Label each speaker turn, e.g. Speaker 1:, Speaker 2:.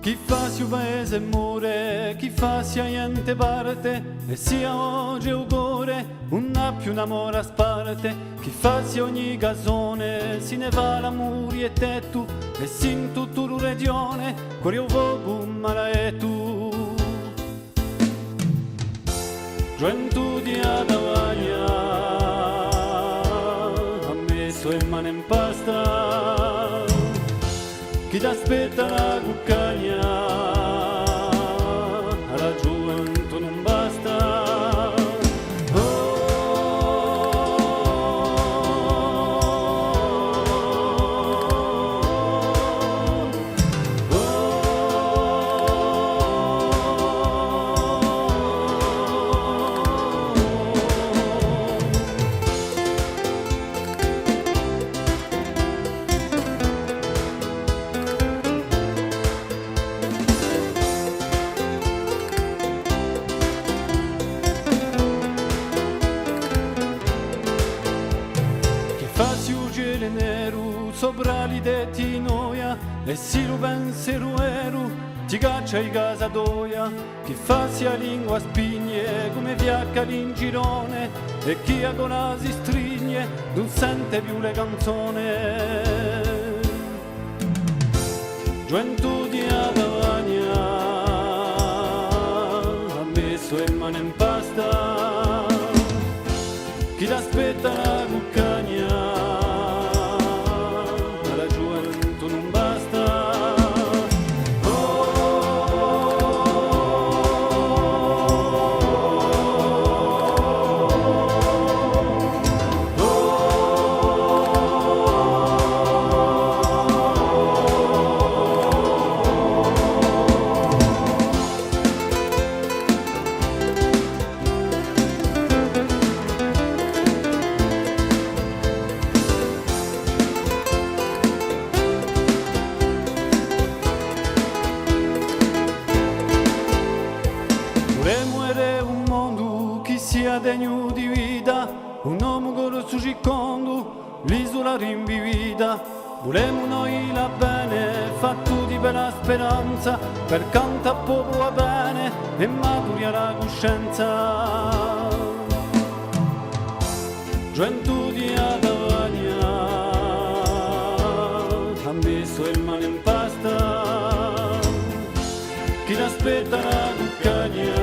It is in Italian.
Speaker 1: Chi fa si un paese muore, chi fa sia niente parte, e sia oggi augure, un più un amore a sparte. Chi fa si ogni casone, si ne va la muri e tettu, e sin tutto l'uredione, cuore o vogu mala e tu. Gioventù di Adavagna, ha messo in mano in pasta, chi t'aspetta la cuccagna, alla gioventù non basta. Sopra li detti noia e si lo pensiero ti caccia in casa doia. Chi fa sia lingua spigne come fiacca l'ingirone, e chi a gola si strigne non sente più le canzoni. Gioventù di Adavagna, ha messo in mano in pasta, chi t'aspetta la cuccagna, un mondo che sia degno di vita, un uomo con il suo circondo, l'isola rinvivida. Volemo noi la bene, fatto di bella speranza, per cantare a popolo a bene e maturi la coscienza. Gioventù di Adavagna, ha messo il mano in pasta, chi t'aspetta la cuccagna,